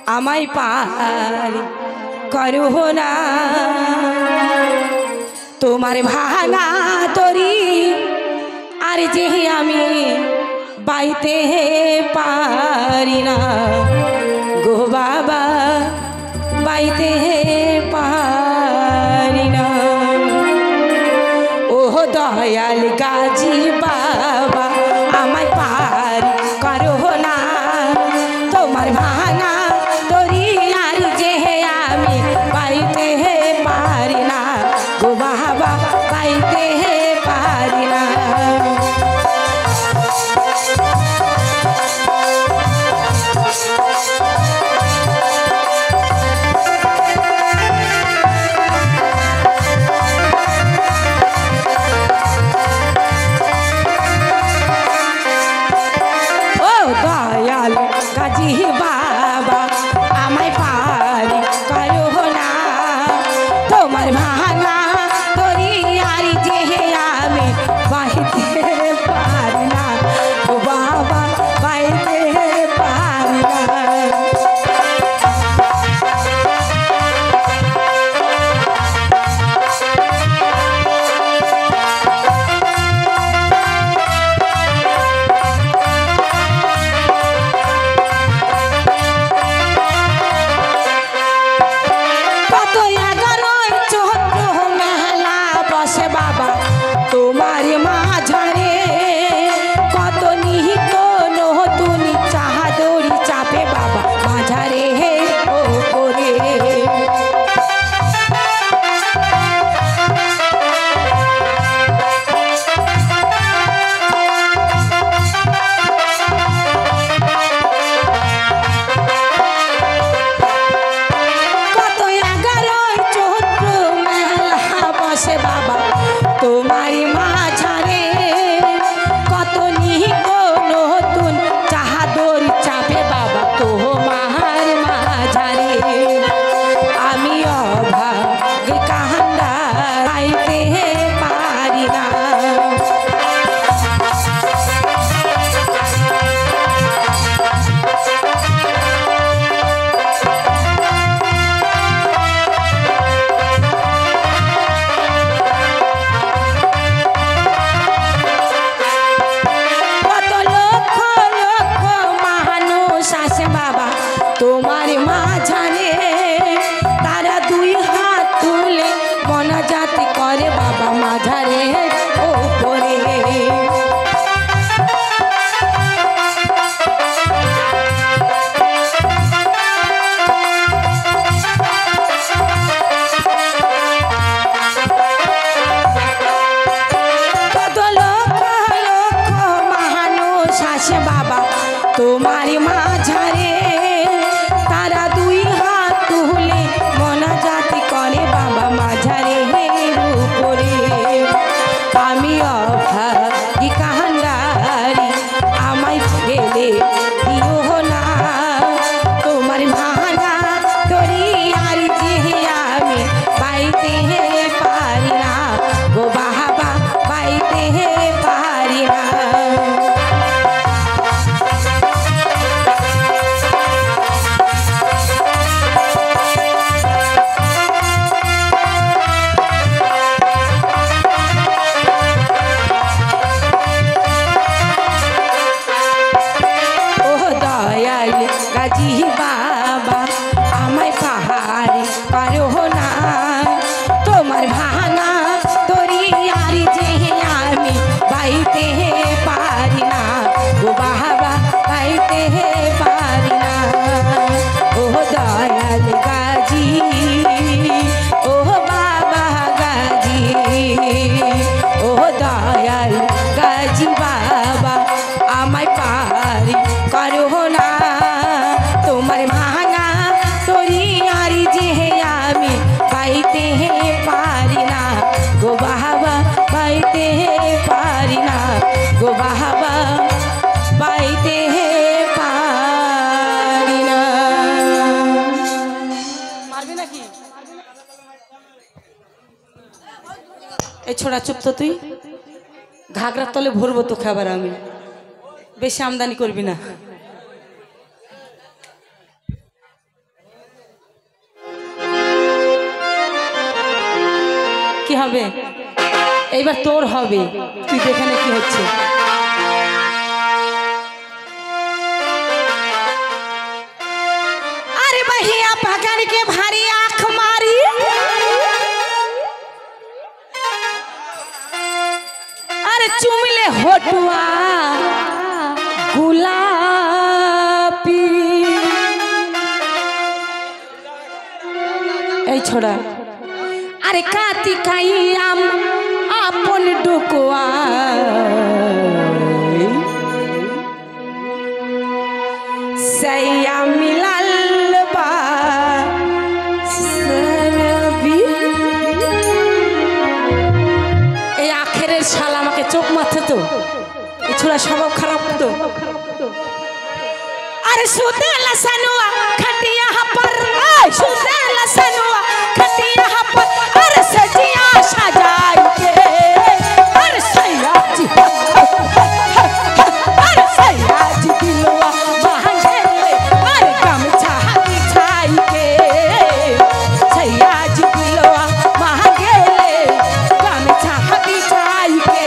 आमाय पार करो ना तुम्हारे भाना तोरी আর যে আমি বাইতে পারি না গো বাবা বাইতে পারি না ও দয়াল গাজী বাবা আমায় পার করো না তোমার ভাঙা তরি আর যে আমি বাইতে পারি না গো বাবা বাইতে পারি না तुम्हारी माझारे तारा दुई हाथ तुले मना जाति करे बाबा माझारे रूपरे आमी अभागी कांडारी आमाय फेले दिओ ना तुम्हार भाना तोरी आर जे आमी बाईते पारी ना गो बाबा बाईते पारी ना गाजी बाबा आमाय पार करो ना तुम्हार भाना तोरी आर जे आमी बाईते पारी ना गो बाबा बाईते पारी ना ओ दयाल गाजी ओ बाबा गाजी ओ दयाल गाजी बाबा आमाय पार करो ना तुम्हार भाना तोरी आरी जे आमी बाईते पारी ना गो बाबा बाईते पारी ना गो बाबा बाईते पारी ना मारबी नाकि ए छोड़ा चुप तो तुई घागरा तले भरबो तो खाबार आमी बेशी आमदानी करबी ना হবে এইবার তোর হবে তুই দেখে নে কি হচ্ছে अरे भैया पकड़ के भारी आंख मारी अरे चुमले होठुआ गुलाबी ए छोड़ा अरे काती काई आम आपन डुकुआ सैया मिलल बा सरबी এই আখেরের শালা আমাকে চোখ মারতে তো এই ছোড়া স্বভাব খারাপ তো अरे सुदेला सनुआ खटिया पर सुदेला सनुआ खटिया पर अरे सजिया सजाई के अरे सैया जी अरे सैया जी दिलवा मांगे अरे गमछा बिछाई के सैया जी दिलवा मांगे गमछा बिछाई के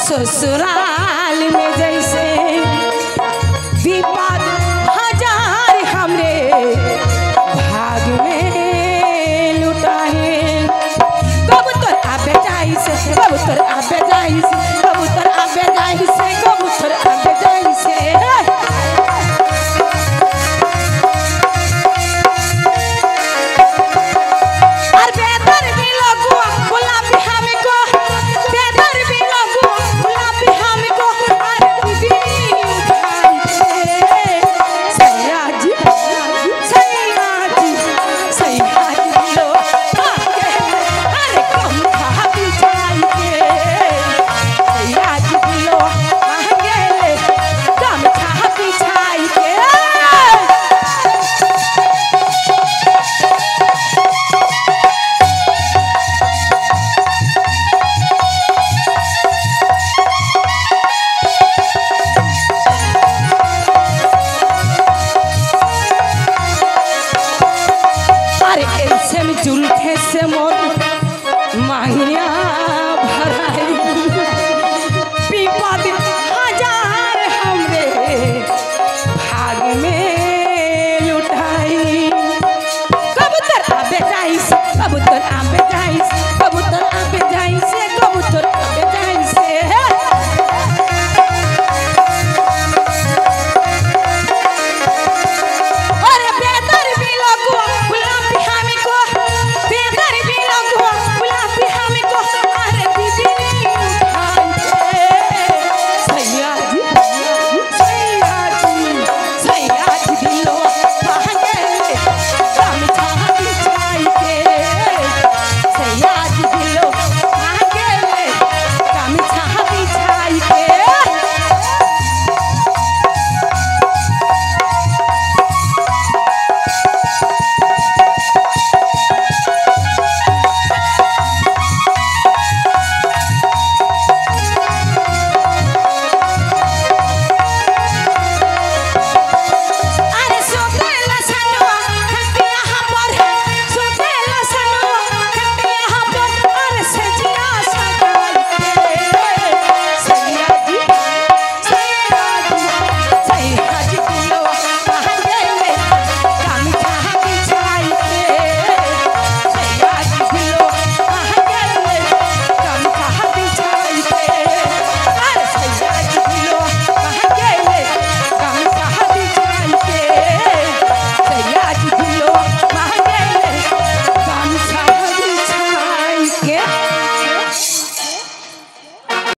ससुराल में जैसे विपद हजार हमरे भाग में लुटाए कबूतर आबे जाई से कबूतर आबे जाई से कबूतर आबे जाई से कबूतर आबे जाई से जुल्फे से मोर मांगिया भराई विपद हजार हमरे भाग में लुटाई कबूतर आबे जाई से कबूतर आबे जाई से